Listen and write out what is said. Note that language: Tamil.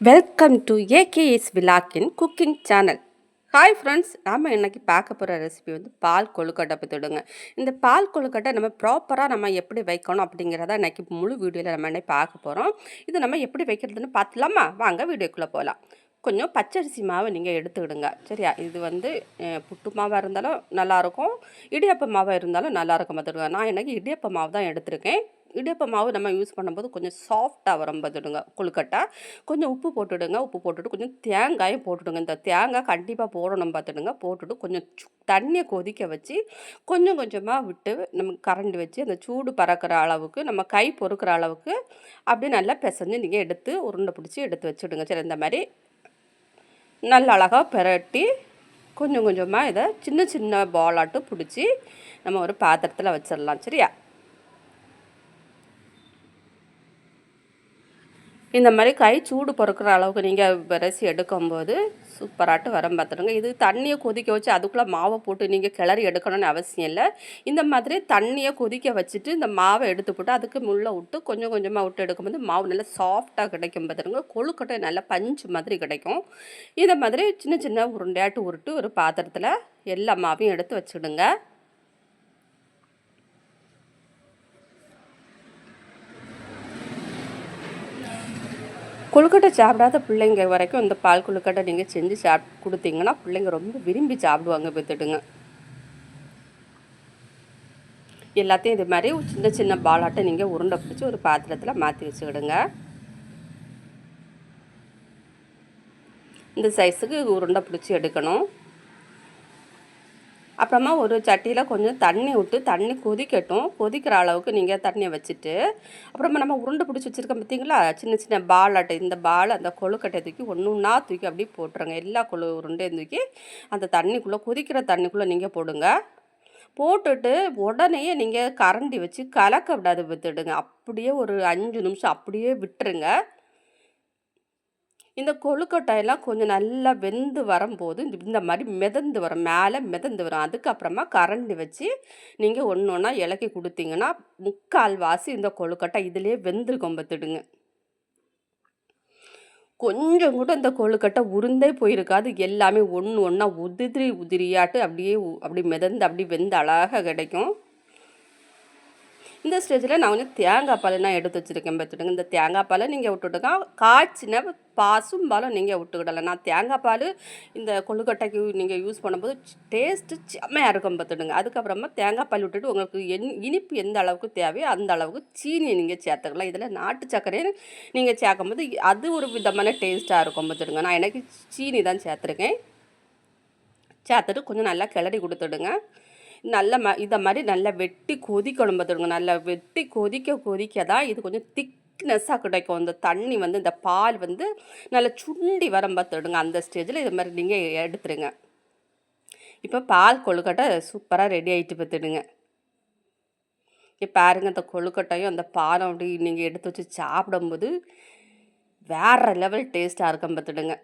வெல்கம் டு ஏகேஎஸ் விலாக்கின் குக்கிங் சேனல். ஹாய் ஃப்ரெண்ட்ஸ், நாம் இன்றைக்கி பார்க்க போகிற ரெசிபி வந்து பால் கொழுக்கட்டை பற்றிடுங்க. இந்த பால் கொழுக்கட்டை நம்ம ப்ராப்பராக நம்ம எப்படி வைக்கணும் அப்படிங்கிறத இன்றைக்கி முழு வீடியோவில் நம்ம இன்றைக்கி பார்க்க போகிறோம். இது நம்ம எப்படி வைக்கிறதுன்னு பார்த்துலாமா? வாங்க வீடியோக்குள்ளே போகலாம். கொஞ்சம் பச்சரிசி மாவு நீங்கள் எடுத்துக்கிடுங்க, சரியா? இது வந்து புட்டு மாவாக இருந்தாலும் நல்லாயிருக்கும், இடியாப்ப மாவாக இருந்தாலும் நல்லாயிருக்கும் பார்த்துடுங்க. நான் இன்றைக்கி இடியாப்ப மாவு தான் எடுத்திருக்கேன். இடியாப்ப மாவு நம்ம யூஸ் பண்ணும்போது கொஞ்சம் சாஃப்டாக வரும் பார்த்துடுங்க கொழுக்கட்டை. கொஞ்சம் உப்பு போட்டுவிடுங்க, உப்பு போட்டுட்டு கொஞ்சம் தேங்காயும் போட்டுவிடுங்க. இந்த தேங்காய் கண்டிப்பாக போடணும் பார்த்துடுங்க. போட்டுட்டு கொஞ்சம் தண்ணியை கொதிக்க வச்சு கொஞ்சம் கொஞ்சமாக விட்டு நம்ம கரண்டி வச்சு அந்த சூடு பறக்கிற அளவுக்கு நம்ம கை பொறுக்கிற அளவுக்கு அப்படியே நல்லா பிசைஞ்சு நீங்கள் எடுத்து உருண்டை பிடிச்சி எடுத்து வச்சுவிடுங்க. சரி, இந்த மாதிரி நல்ல அழகாக பிரட்டி கொஞ்சம் கொஞ்சமாக இதை சின்ன சின்ன பாலாட்டு பிடிச்சி நம்ம ஒரு பாத்திரத்தில் வச்சிடலாம், சரியா? இந்த மாதிரி கை சூடு பொறுக்கிற அளவுக்கு நீங்கள் விரசி எடுக்கும்போது சூப்பராட்டு வரம் பார்த்துடுங்க. இது தண்ணியை கொதிக்க வச்சு அதுக்குள்ளே மாவை போட்டு நீங்கள் கிளறி எடுக்கணும்னு அவசியம் இல்லை. இந்த மாதிரி தண்ணியை கொதிக்க வச்சுட்டு இந்த மாவை எடுத்து போட்டு அதுக்கு முள்ளை விட்டு கொஞ்சம் கொஞ்சமாக விட்டு எடுக்கும்போது மாவு நல்லா சாஃப்டாக கிடைக்கும் பார்த்துடுங்க. கொழுக்கட்டை நல்லா பஞ்சு மாதிரி கிடைக்கும். இந்த மாதிரி சின்ன சின்ன உருண்டையாட்டு உருட்டு ஒரு பாத்திரத்தில் எல்லா மாவையும் எடுத்து வச்சுடுங்க. கொழுக்கட்டை சாப்பிடாத பிள்ளைங்க வரைக்கும் இந்த பால் கொழுக்கட்டை நீங்கள் செஞ்சு கொடுத்தீங்கன்னா பிள்ளைங்க ரொம்ப விரும்பி சாப்பிடுவாங்க பார்த்துடுங்க. எல்லாத்தையும் இது மாதிரி சின்ன சின்ன பாலாட்டை நீங்கள் உருண்டை பிடிச்சி ஒரு பாத்திரத்தில் மாற்றி வச்சுக்கிடுங்க. இந்த சைஸுக்கு உருண்டை பிடிச்சி எடுக்கணும். அப்புறமா ஒரு சட்டியில் கொஞ்சம் தண்ணி விட்டு தண்ணி கொதிக்கட்டும். கொதிக்கிற அளவுக்கு நீங்கள் தண்ணியை வச்சுட்டு அப்புறமா நம்ம உருண்டை பிடிச்சி வச்சுருக்கோம் பார்த்தீங்களா, சின்ன சின்ன பாலாட்டை, இந்த பால் அந்த கொழுக்கட்டை தூக்கி ஒன்றா தூக்கி அப்படியே போட்டுருங்க. எல்லா உருண்டையும் தூக்கி அந்த தண்ணிக்குள்ளே கொதிக்கிற தண்ணிக்குள்ளே நீங்கள் போடுங்க. போட்டுட்டு உடனே நீங்கள் கரண்டி வச்சு கலக்க விடாது விட்டுடுங்க. அப்படியே ஒரு 5 நிமிஷம் அப்படியே விட்டுருங்க. இந்த கொழுக்கட்டையெல்லாம் கொஞ்சம் நல்லா வெந்து வரும்போது இந்த மாதிரி மிதந்து வரும், மேலே மிதந்து வரும். அதுக்கப்புறமா கரண்டி வச்சு நீங்கள் ஒன்று ஒன்றா இலக்கி கொடுத்தீங்கன்னா 3/4 வாசி இந்த கொழுக்கட்டை இதிலே வெந்திருக்கும் பார்த்துடுங்க. கொஞ்சம் கூட இந்த கொழுக்கட்டை உருந்தே போயிருக்காது. எல்லாமே ஒன்று ஒன்றா உதிரியாட்டு அப்படியே மிதந்து அப்படியே வெந்து அழகாக கிடைக்கும். இந்த ஸ்டேஜில் நான் வந்து தேங்காய் பால் நான் எடுத்து வச்சுருக்கேன் பார்த்துடுங்க. இந்த தேங்காய் பாலை நீங்கள் விட்டுட்டுங்க. காய்ச்சின பாசும் பாலும் நீங்கள் விட்டுக்கிடலாம். நான் தேங்காய் பால் இந்த கொழுக்கட்டைக்கு நீங்கள் யூஸ் பண்ணும்போது டேஸ்ட்டு செம்மையாக இருக்கும் பார்த்துடுங்க. அதுக்கப்புறமா தேங்காய் பால் விட்டுட்டு உங்களுக்கு இனிப்பு எந்த அளவுக்கு தேவையோ அந்த அளவுக்கு சீனியை நீங்கள் சேர்த்துக்கலாம். இதில் நாட்டு சர்க்கரையை நீங்கள் சேர்க்கும்போது அது ஒரு விதமான டேஸ்ட்டாக இருக்கும் பார்த்துடுங்க. நான் எனக்கு சீனி தான் சேர்த்துருக்கேன். சேர்த்துட்டு கொஞ்சம் நல்லா கிளறி கொடுத்துடுங்க. நல்ல இதை மாதிரி நல்லா வெட்டி கொதிக்கணும் பார்த்துடுங்க. நல்லா வெட்டி கொதிக்க தான் இது கொஞ்சம் திக்னஸ்ஸாக கிடைக்கும். இந்த தண்ணி வந்து இந்த பால் வந்து நல்லா சுண்டி வரம் பார்த்துடுங்க. அந்த ஸ்டேஜில் இது மாதிரி நீங்கள் எடுத்துருங்க. இப்போ பால் கொழுக்கட்டை சூப்பராக ரெடி ஆகிட்டு பார்த்துடுங்க. இப்போ பாருங்கள், அந்த கொழுக்கட்டையும் அந்த பாலும் அப்படி நீங்கள் எடுத்து வச்சு சாப்பிடும்போது வேறு லெவல் டேஸ்ட்டாக இருக்கும் பார்த்துடுங்க.